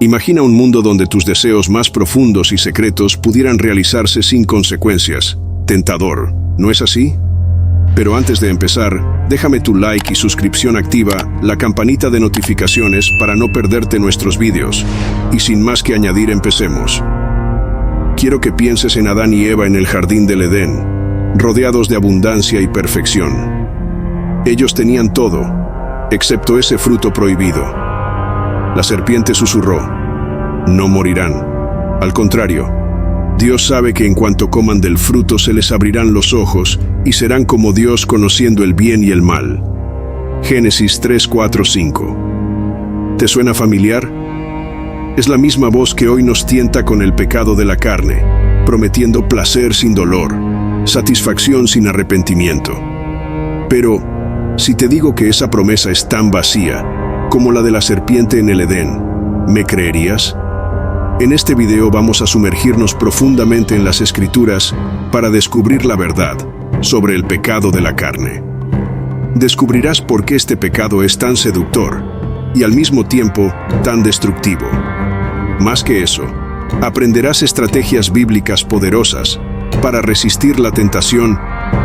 Imagina un mundo donde tus deseos más profundos y secretos pudieran realizarse sin consecuencias. Tentador, ¿no es así? Pero antes de empezar, déjame tu like y suscripción activa, la campanita de notificaciones para no perderte nuestros vídeos. Y sin más que añadir, empecemos. Quiero que pienses en Adán y Eva en el jardín del Edén, rodeados de abundancia y perfección. Ellos tenían todo, excepto ese fruto prohibido. La serpiente susurró: no morirán. Al contrario, Dios sabe que en cuanto coman del fruto se les abrirán los ojos y serán como Dios conociendo el bien y el mal. Génesis 3, 4, 5. ¿Te suena familiar? Es la misma voz que hoy nos tienta con el pecado de la carne, prometiendo placer sin dolor, satisfacción sin arrepentimiento. Pero, si te digo que esa promesa es tan vacía como la de la serpiente en el Edén, ¿me creerías? En este video vamos a sumergirnos profundamente en las Escrituras para descubrir la verdad sobre el pecado de la carne. Descubrirás por qué este pecado es tan seductor y al mismo tiempo tan destructivo. Más que eso, aprenderás estrategias bíblicas poderosas para resistir la tentación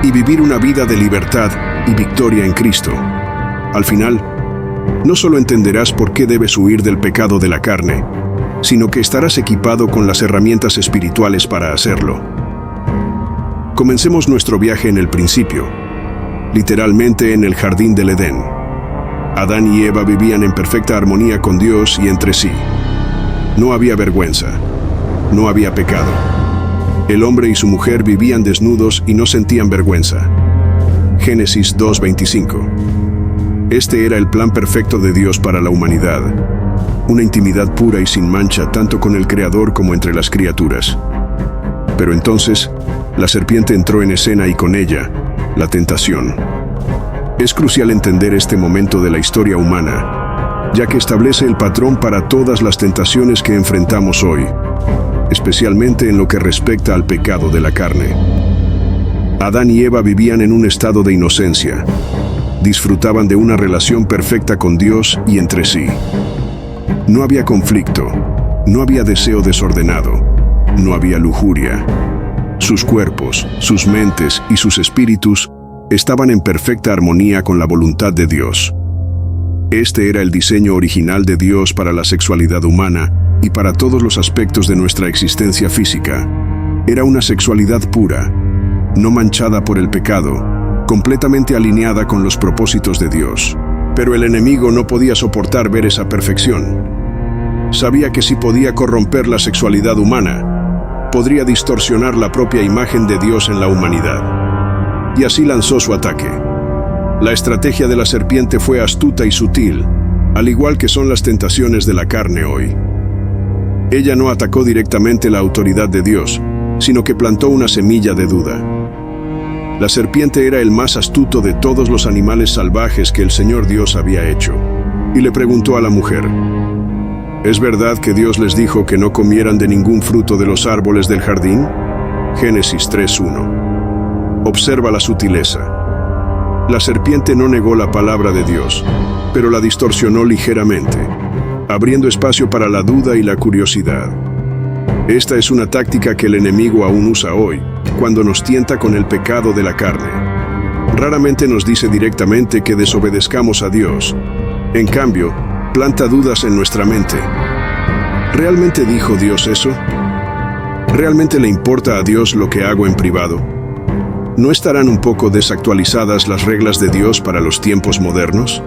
y vivir una vida de libertad y victoria en Cristo. Al final, no solo entenderás por qué debes huir del pecado de la carne, sino que estarás equipado con las herramientas espirituales para hacerlo. Comencemos nuestro viaje en el principio, literalmente en el jardín del Edén. Adán y Eva vivían en perfecta armonía con Dios y entre sí. No había vergüenza, no había pecado. El hombre y su mujer vivían desnudos y no sentían vergüenza. Génesis 2:25. Este era el plan perfecto de Dios para la humanidad. Una intimidad pura y sin mancha tanto con el Creador como entre las criaturas. Pero entonces, la serpiente entró en escena y con ella, la tentación. Es crucial entender este momento de la historia humana, ya que establece el patrón para todas las tentaciones que enfrentamos hoy, especialmente en lo que respecta al pecado de la carne. Adán y Eva vivían en un estado de inocencia. Disfrutaban de una relación perfecta con Dios y entre sí. No había conflicto, no había deseo desordenado, no había lujuria. Sus cuerpos, sus mentes y sus espíritus estaban en perfecta armonía con la voluntad de Dios. Este era el diseño original de Dios para la sexualidad humana y para todos los aspectos de nuestra existencia física. Era una sexualidad pura, no manchada por el pecado, completamente alineada con los propósitos de Dios. Pero el enemigo no podía soportar ver esa perfección. Sabía que si podía corromper la sexualidad humana, podría distorsionar la propia imagen de Dios en la humanidad. Y así lanzó su ataque. La estrategia de la serpiente fue astuta y sutil, al igual que son las tentaciones de la carne hoy. Ella no atacó directamente la autoridad de Dios, sino que plantó una semilla de duda. La serpiente era el más astuto de todos los animales salvajes que el Señor Dios había hecho, y le preguntó a la mujer: ¿es verdad que Dios les dijo que no comieran de ningún fruto de los árboles del jardín? Génesis 3:1. Observa la sutileza. La serpiente no negó la palabra de Dios, pero la distorsionó ligeramente, abriendo espacio para la duda y la curiosidad. Esta es una táctica que el enemigo aún usa hoy, cuando nos tienta con el pecado de la carne. Raramente nos dice directamente que desobedezcamos a Dios. En cambio, planta dudas en nuestra mente. ¿Realmente dijo Dios eso? ¿Realmente le importa a Dios lo que hago en privado? ¿No estarán un poco desactualizadas las reglas de Dios para los tiempos modernos?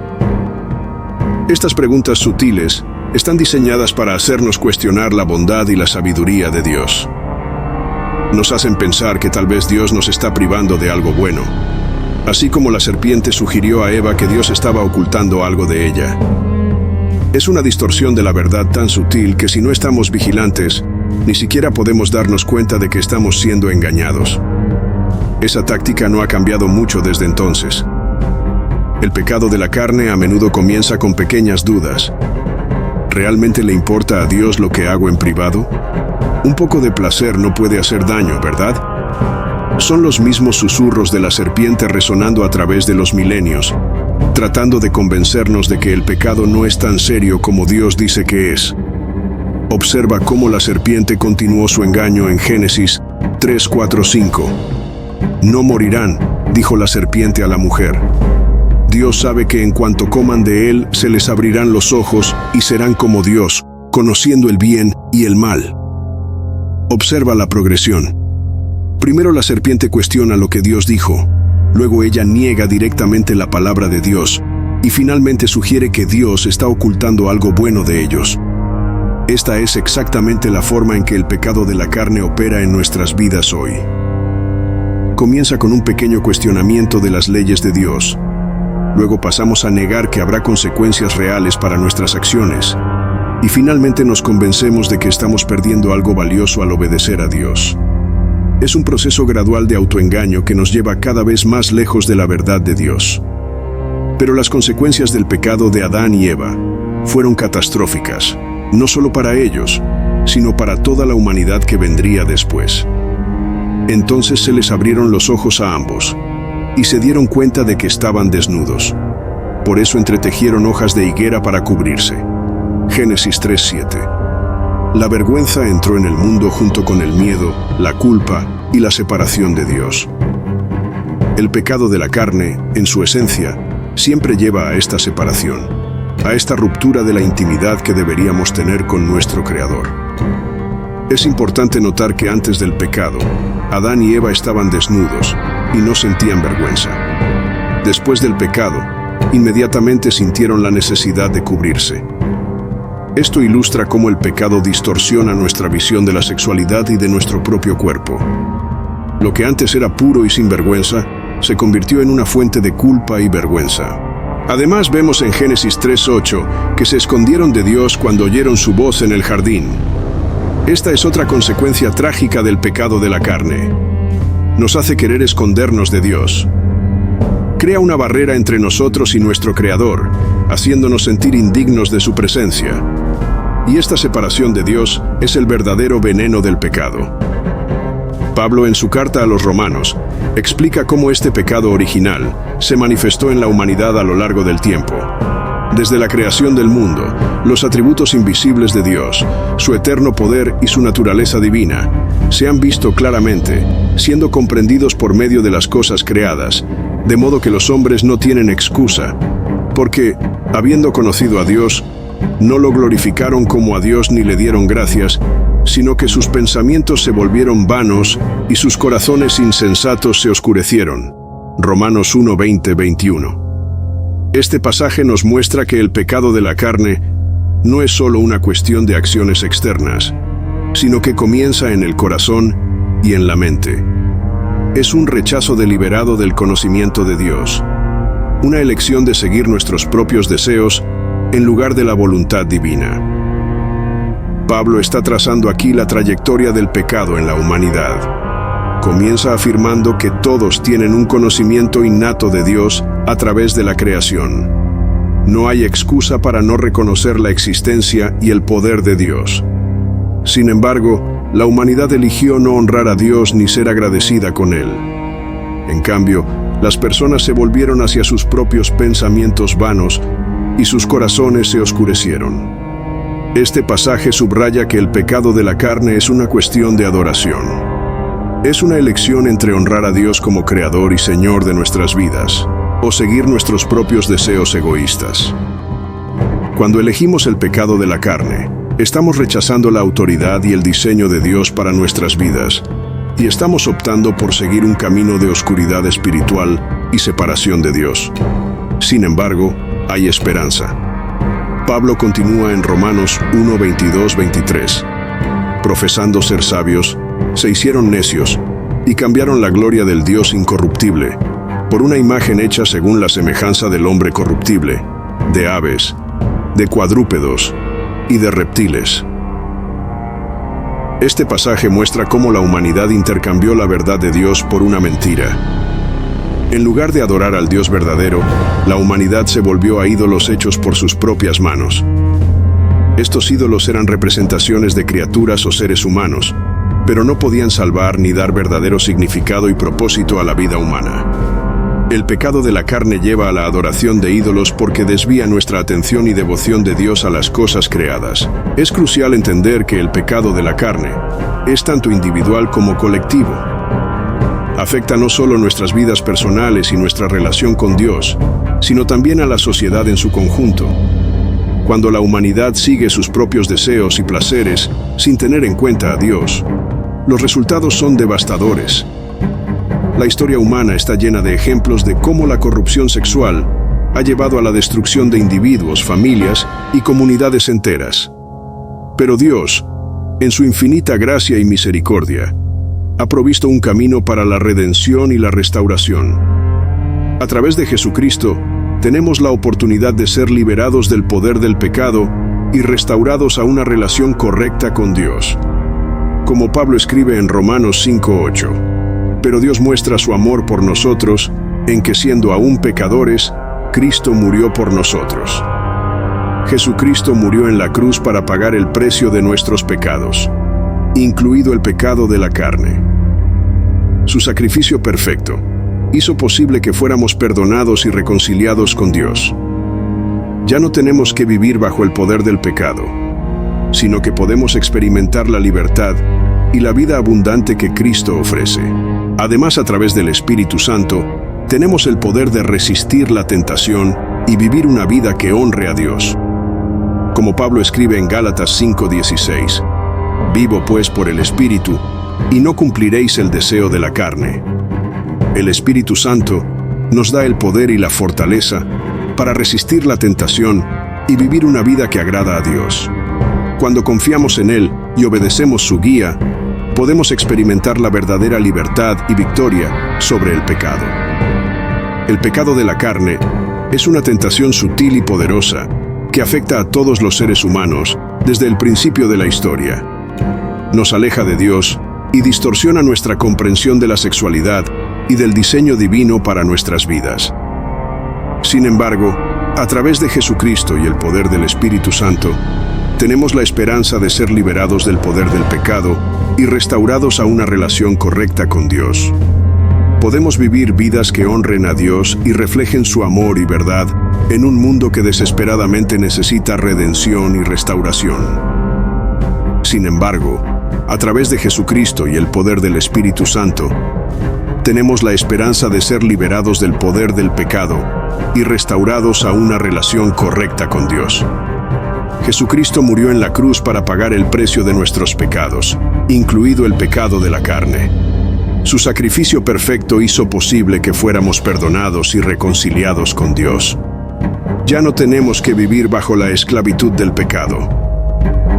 Estas preguntas sutiles están diseñadas para hacernos cuestionar la bondad y la sabiduría de Dios. Nos hacen pensar que tal vez Dios nos está privando de algo bueno, así como la serpiente sugirió a Eva que Dios estaba ocultando algo de ella. Es una distorsión de la verdad tan sutil que si no estamos vigilantes, ni siquiera podemos darnos cuenta de que estamos siendo engañados. Esa táctica no ha cambiado mucho desde entonces. El pecado de la carne a menudo comienza con pequeñas dudas. ¿Realmente le importa a Dios lo que hago en privado? Un poco de placer no puede hacer daño, ¿verdad? Son los mismos susurros de la serpiente resonando a través de los milenios, tratando de convencernos de que el pecado no es tan serio como Dios dice que es. Observa cómo la serpiente continuó su engaño en Génesis 3, 4, 5. No morirán, dijo la serpiente a la mujer. Dios sabe que en cuanto coman de él, se les abrirán los ojos y serán como Dios, conociendo el bien y el mal. Observa la progresión. Primero la serpiente cuestiona lo que Dios dijo, luego ella niega directamente la palabra de Dios, y finalmente sugiere que Dios está ocultando algo bueno de ellos. Esta es exactamente la forma en que el pecado de la carne opera en nuestras vidas hoy. Comienza con un pequeño cuestionamiento de las leyes de Dios. Luego pasamos a negar que habrá consecuencias reales para nuestras acciones. Y finalmente nos convencemos de que estamos perdiendo algo valioso al obedecer a Dios. Es un proceso gradual de autoengaño que nos lleva cada vez más lejos de la verdad de Dios. Pero las consecuencias del pecado de Adán y Eva fueron catastróficas, no solo para ellos, sino para toda la humanidad que vendría después. Entonces se les abrieron los ojos a ambos, y se dieron cuenta de que estaban desnudos. Por eso entretejieron hojas de higuera para cubrirse. Génesis 3:7. La vergüenza entró en el mundo junto con el miedo, la culpa y la separación de Dios. El pecado de la carne, en su esencia, siempre lleva a esta separación, a esta ruptura de la intimidad que deberíamos tener con nuestro Creador. Es importante notar que antes del pecado, Adán y Eva estaban desnudos y no sentían vergüenza. Después del pecado, inmediatamente sintieron la necesidad de cubrirse. Esto ilustra cómo el pecado distorsiona nuestra visión de la sexualidad y de nuestro propio cuerpo. Lo que antes era puro y sin vergüenza, se convirtió en una fuente de culpa y vergüenza. Además, vemos en Génesis 3:8 que se escondieron de Dios cuando oyeron su voz en el jardín. Esta es otra consecuencia trágica del pecado de la carne. Nos hace querer escondernos de Dios. Crea una barrera entre nosotros y nuestro Creador, haciéndonos sentir indignos de su presencia. Y esta separación de Dios es el verdadero veneno del pecado. Pablo, en su carta a los Romanos, explica cómo este pecado original se manifestó en la humanidad a lo largo del tiempo. Desde la creación del mundo, los atributos invisibles de Dios, su eterno poder y su naturaleza divina, se han visto claramente, siendo comprendidos por medio de las cosas creadas, de modo que los hombres no tienen excusa, porque, habiendo conocido a Dios, no lo glorificaron como a Dios ni le dieron gracias, sino que sus pensamientos se volvieron vanos y sus corazones insensatos se oscurecieron. Romanos 1, 20, 21. Este pasaje nos muestra que el pecado de la carne no es solo una cuestión de acciones externas, sino que comienza en el corazón y en la mente. Es un rechazo deliberado del conocimiento de Dios, una elección de seguir nuestros propios deseos en lugar de la voluntad divina. Pablo está trazando aquí la trayectoria del pecado en la humanidad. Comienza afirmando que todos tienen un conocimiento innato de Dios a través de la creación. No hay excusa para no reconocer la existencia y el poder de Dios. Sin embargo, la humanidad eligió no honrar a Dios ni ser agradecida con Él. En cambio, las personas se volvieron hacia sus propios pensamientos vanos y sus corazones se oscurecieron. Este pasaje subraya que el pecado de la carne es una cuestión de adoración. Es una elección entre honrar a Dios como Creador y Señor de nuestras vidas, o seguir nuestros propios deseos egoístas. Cuando elegimos el pecado de la carne, estamos rechazando la autoridad y el diseño de Dios para nuestras vidas, y estamos optando por seguir un camino de oscuridad espiritual y separación de Dios. Sin embargo, hay esperanza. Pablo continúa en Romanos 1, 22, 23. Profesando ser sabios, se hicieron necios y cambiaron la gloria del Dios incorruptible por una imagen hecha según la semejanza del hombre corruptible, de aves, de cuadrúpedos y de reptiles. Este pasaje muestra cómo la humanidad intercambió la verdad de Dios por una mentira. En lugar de adorar al Dios verdadero, la humanidad se volvió a ídolos hechos por sus propias manos. Estos ídolos eran representaciones de criaturas o seres humanos, pero no podían salvar ni dar verdadero significado y propósito a la vida humana. El pecado de la carne lleva a la adoración de ídolos porque desvía nuestra atención y devoción de Dios a las cosas creadas. Es crucial entender que el pecado de la carne es tanto individual como colectivo. Afecta no solo nuestras vidas personales y nuestra relación con Dios, sino también a la sociedad en su conjunto. Cuando la humanidad sigue sus propios deseos y placeres sin tener en cuenta a Dios, los resultados son devastadores. La historia humana está llena de ejemplos de cómo la corrupción sexual ha llevado a la destrucción de individuos, familias y comunidades enteras. Pero Dios, en su infinita gracia y misericordia, ha provisto un camino para la redención y la restauración. A través de Jesucristo, tenemos la oportunidad de ser liberados del poder del pecado y restaurados a una relación correcta con Dios. Como Pablo escribe en Romanos 5:8, pero Dios muestra su amor por nosotros en que siendo aún pecadores, Cristo murió por nosotros. Jesucristo murió en la cruz para pagar el precio de nuestros pecados, incluido el pecado de la carne. Su sacrificio perfecto hizo posible que fuéramos perdonados y reconciliados con Dios. Ya no tenemos que vivir bajo el poder del pecado, sino que podemos experimentar la libertad y la vida abundante que Cristo ofrece. Además, a través del Espíritu Santo, tenemos el poder de resistir la tentación y vivir una vida que honre a Dios. Como Pablo escribe en Gálatas 5:16, «Vivo pues por el Espíritu, y no cumpliréis el deseo de la carne». El Espíritu Santo nos da el poder y la fortaleza para resistir la tentación y vivir una vida que agrada a Dios. Cuando confiamos en Él y obedecemos su guía, podemos experimentar la verdadera libertad y victoria sobre el pecado. El pecado de la carne es una tentación sutil y poderosa que afecta a todos los seres humanos desde el principio de la historia. Nos aleja de Dios y distorsiona nuestra comprensión de la sexualidad y del diseño divino para nuestras vidas. Sin embargo, a través de Jesucristo y el poder del Espíritu Santo, tenemos la esperanza de ser liberados del poder del pecado y restaurados a una relación correcta con Dios. Podemos vivir vidas que honren a Dios y reflejen su amor y verdad en un mundo que desesperadamente necesita redención y restauración. Sin embargo, a través de Jesucristo y el poder del Espíritu Santo, tenemos la esperanza de ser liberados del poder del pecado y restaurados a una relación correcta con Dios. Jesucristo murió en la cruz para pagar el precio de nuestros pecados, incluido el pecado de la carne. Su sacrificio perfecto hizo posible que fuéramos perdonados y reconciliados con Dios. Ya no tenemos que vivir bajo la esclavitud del pecado,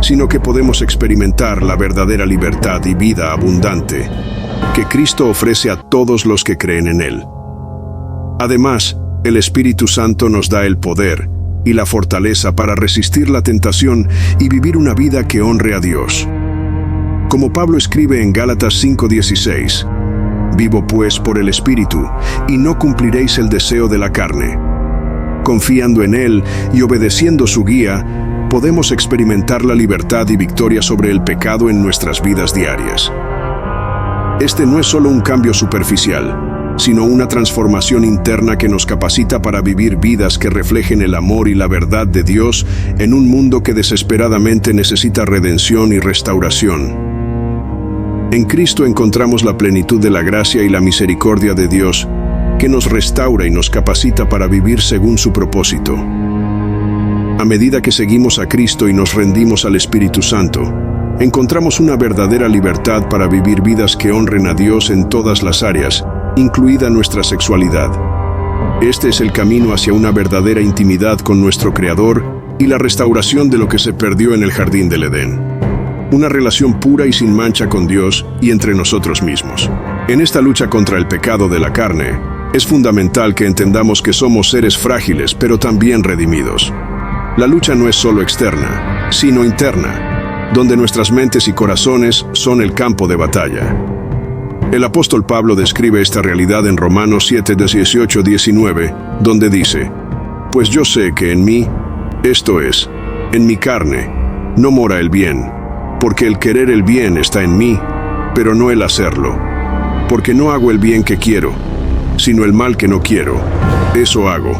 sino que podemos experimentar la verdadera libertad y vida abundante que Cristo ofrece a todos los que creen en Él. Además, el Espíritu Santo nos da el poder y la fortaleza para resistir la tentación y vivir una vida que honre a Dios. Como Pablo escribe en Gálatas 5:16, «Vivo pues por el Espíritu, y no cumpliréis el deseo de la carne». Confiando en Él y obedeciendo su guía, podemos experimentar la libertad y victoria sobre el pecado en nuestras vidas diarias. Este no es solo un cambio superficial, sino una transformación interna que nos capacita para vivir vidas que reflejen el amor y la verdad de Dios en un mundo que desesperadamente necesita redención y restauración. En Cristo encontramos la plenitud de la gracia y la misericordia de Dios, que nos restaura y nos capacita para vivir según su propósito. A medida que seguimos a Cristo y nos rendimos al Espíritu Santo, encontramos una verdadera libertad para vivir vidas que honren a Dios en todas las áreas, incluida nuestra sexualidad. Este es el camino hacia una verdadera intimidad con nuestro Creador y la restauración de lo que se perdió en el jardín del Edén. Una relación pura y sin mancha con Dios y entre nosotros mismos. En esta lucha contra el pecado de la carne, es fundamental que entendamos que somos seres frágiles, pero también redimidos. La lucha no es solo externa, sino interna, donde nuestras mentes y corazones son el campo de batalla. El apóstol Pablo describe esta realidad en Romanos 7:18-19, donde dice, «Pues yo sé que en mí, esto es, en mi carne, no mora el bien, porque el querer el bien está en mí, pero no el hacerlo. Porque no hago el bien que quiero, sino el mal que no quiero. Eso hago.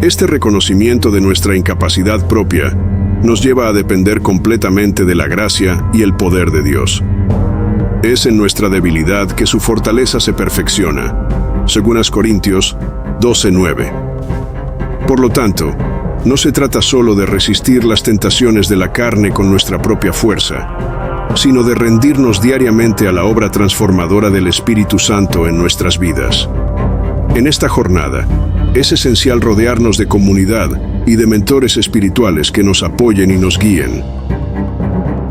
Este reconocimiento de nuestra incapacidad propia nos lleva a depender completamente de la gracia y el poder de Dios. Es en nuestra debilidad que su fortaleza se perfecciona, según Corintios 12:9. Por lo tanto, no se trata solo de resistir las tentaciones de la carne con nuestra propia fuerza, sino de rendirnos diariamente a la obra transformadora del Espíritu Santo en nuestras vidas. En esta jornada, es esencial rodearnos de comunidad y de mentores espirituales que nos apoyen y nos guíen.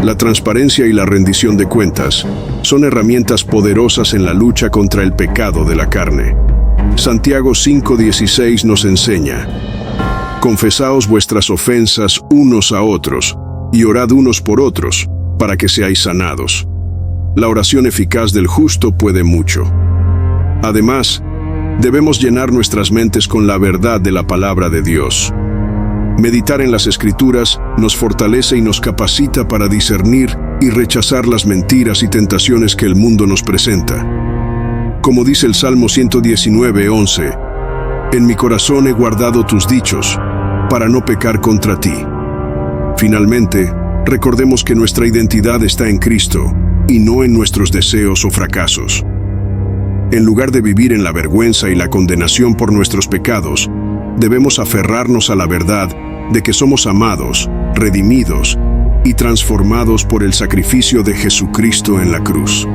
La transparencia y la rendición de cuentas son herramientas poderosas en la lucha contra el pecado de la carne. Santiago 5:16 nos enseña: confesaos vuestras ofensas unos a otros y orad unos por otros para que seáis sanados. La oración eficaz del justo puede mucho. Además, debemos llenar nuestras mentes con la verdad de la palabra de Dios. Meditar en las Escrituras nos fortalece y nos capacita para discernir y rechazar las mentiras y tentaciones que el mundo nos presenta. Como dice el Salmo 119:11, en mi corazón he guardado tus dichos, para no pecar contra ti. Finalmente, recordemos que nuestra identidad está en Cristo, y no en nuestros deseos o fracasos. En lugar de vivir en la vergüenza y la condenación por nuestros pecados, debemos aferrarnos a la verdad de que somos amados, redimidos y transformados por el sacrificio de Jesucristo en la cruz.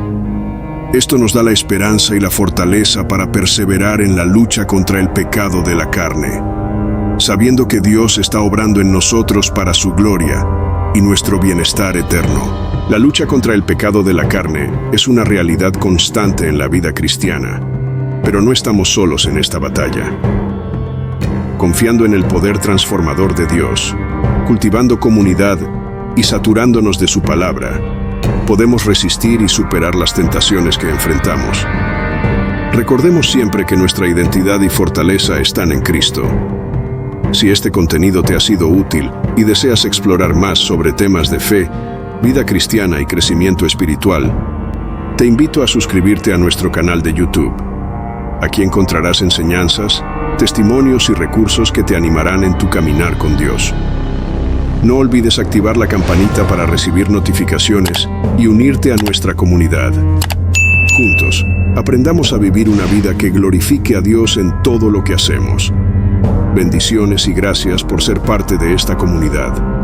Esto nos da la esperanza y la fortaleza para perseverar en la lucha contra el pecado de la carne, sabiendo que Dios está obrando en nosotros para su gloria y nuestro bienestar eterno. La lucha contra el pecado de la carne es una realidad constante en la vida cristiana, pero no estamos solos en esta batalla. Confiando en el poder transformador de Dios, cultivando comunidad y saturándonos de su palabra, podemos resistir y superar las tentaciones que enfrentamos. Recordemos siempre que nuestra identidad y fortaleza están en Cristo. Si este contenido te ha sido útil y deseas explorar más sobre temas de fe, vida cristiana y crecimiento espiritual, te invito a suscribirte a nuestro canal de YouTube. Aquí encontrarás enseñanzas, testimonios y recursos que te animarán en tu caminar con Dios. No olvides activar la campanita para recibir notificaciones y unirte a nuestra comunidad. Juntos, aprendamos a vivir una vida que glorifique a Dios en todo lo que hacemos. Bendiciones y gracias por ser parte de esta comunidad.